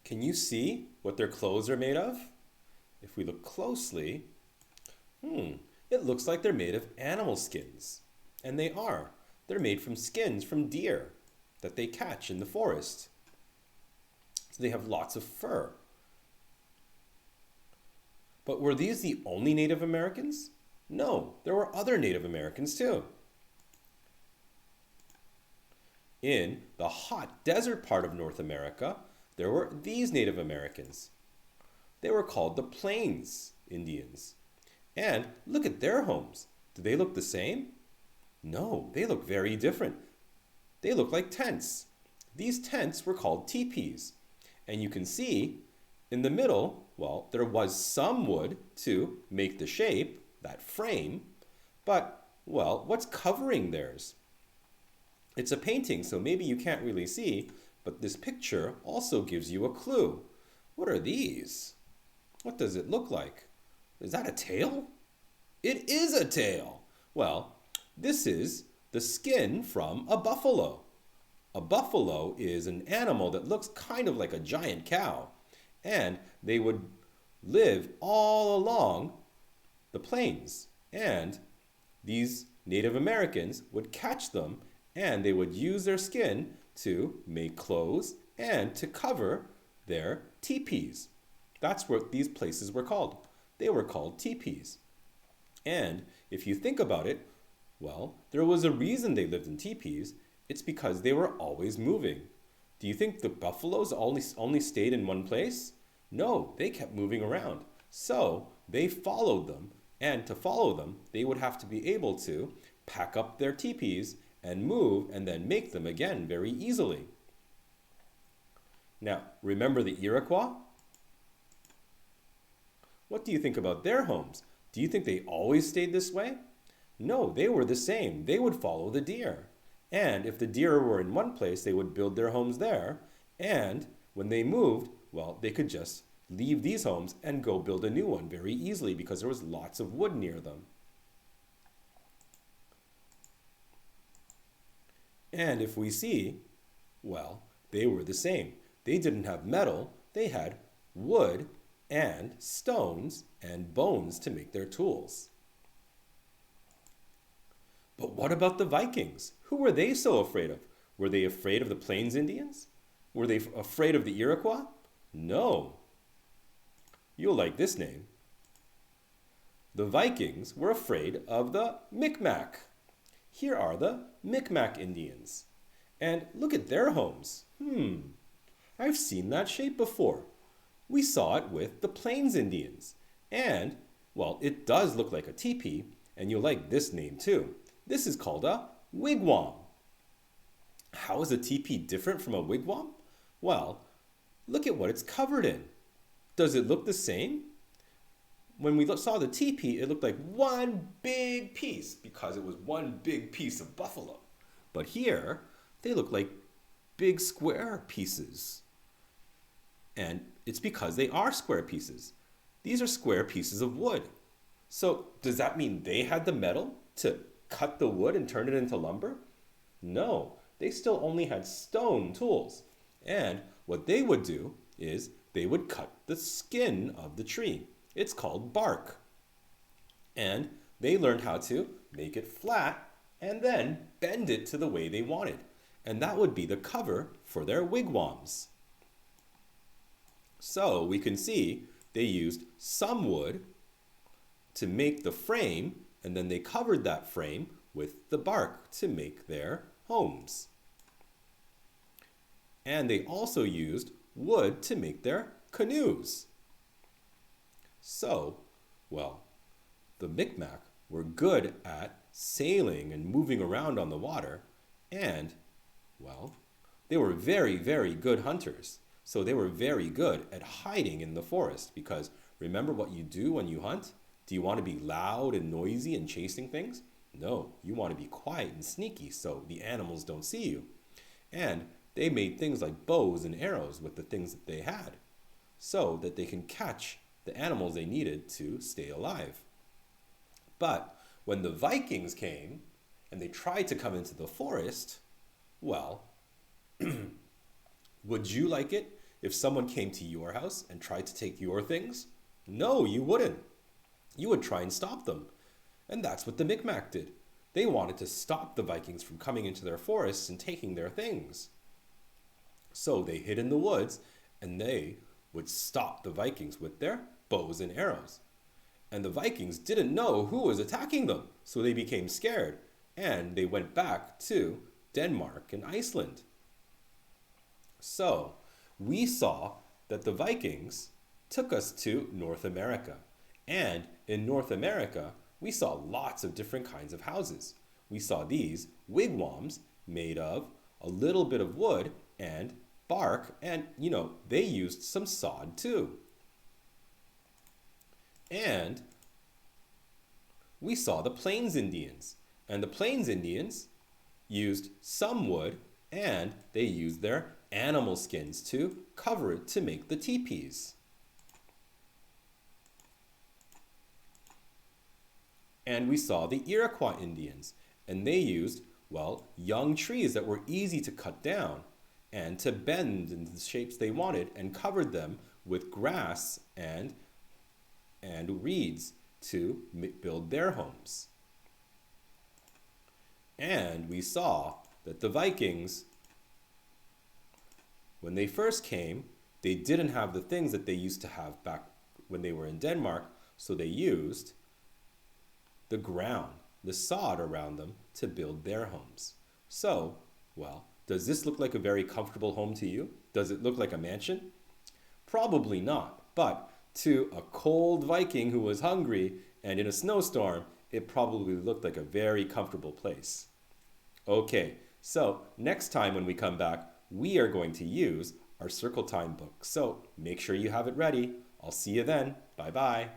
Can you see what their clothes are made of? If we look closely, it looks like they're made of animal skins. And they are. They're made from skins from deer that they catch in the forest. So they have lots of fur. But were these the only Native Americans? No, there were other Native Americans too. In the hot desert part of North America, there were these Native Americans. They were called the Plains Indians. And look at their homes. Do they look the same? No, they look very different. They look like tents. These tents were called teepees. And you can see in the middle, well, there was some wood to make the shape, that frame, but, well, what's covering theirs? It's a painting, so maybe you can't really see, but this picture also gives you a clue. What are these? What does it look like? Is that a tail? It is a tail. Well, this is the skin from a buffalo. A buffalo is an animal that looks kind of like a giant cow, and they would live all along the plains. And these Native Americans would catch them, and they would use their skin to make clothes and to cover their teepees. That's what these places were called. They were called teepees. And if you think about it, well, there was a reason they lived in teepees. It's because they were always moving. Do you think the buffaloes only stayed in one place? No, they kept moving around. So they followed them, and to follow them, they would have to be able to pack up their teepees and move and then make them again very easily. Now, remember the Iroquois? What do you think about their homes? Do you think they always stayed this way? No, they were the same. They would follow the deer. And if the deer were in one place, they would build their homes there. And when they moved, well, they could just leave these homes and go build a new one very easily because there was lots of wood near them. And if we see, well, they were the same. They didn't have metal, they had wood and stones and bones to make their tools. But what about the Vikings? Who were they so afraid of? Were they afraid of the Plains Indians? Were they afraid of the Iroquois? No. You'll like this name. The Vikings were afraid of the Micmac. Here are the Micmac Indians. And look at their homes. I've seen that shape before. We saw it with the Plains Indians. And, well, it does look like a teepee, and you'll like this name too. This is called a wigwam. How is a teepee different from a wigwam? Well, look at what it's covered in. Does it look the same? When we saw the teepee, it looked like one big piece because it was one big piece of buffalo. But here, they look like big square pieces. And it's because they are square pieces. These are square pieces of wood. So does that mean they had the metal to cut the wood and turn it into lumber? No, they still only had stone tools. And what they would do is they would cut the skin of the tree. It's called bark. And they learned how to make it flat and then bend it to the way they wanted. And that would be the cover for their wigwams. So we can see they used some wood to make the frame, and then they covered that frame with the bark to make their homes. And they also used wood to make their canoes. So, well, the Micmac were good at sailing and moving around on the water, and, well, they were very, very good hunters. So they were very good at hiding in the forest because remember what you do when you hunt? Do you want to be loud and noisy and chasing things? No, you want to be quiet and sneaky so the animals don't see you. And they made things like bows and arrows with the things that they had so that they can catch the animals they needed to stay alive. But when the Vikings came and they tried to come into the forest, well, would you like it if someone came to your house and tried to take your things? No, you wouldn't. You would try and stop them. And that's what the Micmac did. They wanted to stop the Vikings from coming into their forests and taking their things. So they hid in the woods, and they would stop the Vikings with their bows and arrows. And the Vikings didn't know who was attacking them, so they became scared, and they went back to Denmark and Iceland. So we saw that the Vikings took us to North America. And in North America, we saw lots of different kinds of houses. We saw these wigwams made of a little bit of wood and bark, and they used some sod too. And we saw the Plains Indians, and the Plains Indians used some wood, and they used their animal skins to cover it to make the teepees. And we saw the Iroquois Indians, and they used, young trees that were easy to cut down and to bend in the shapes they wanted, and covered them with grass and reeds to build their homes. And we saw that the Vikings, when they first came, they didn't have the things that they used to have back when they were in Denmark, so they used the ground, the sod around them to build their homes. So, does this look like a very comfortable home to you? Does it look like a mansion? Probably not, but to a cold Viking who was hungry and in a snowstorm, it probably looked like a very comfortable place. Okay, so next time when we come back, we are going to use our Circle Time book. So make sure you have it ready. I'll see you then. Bye-bye.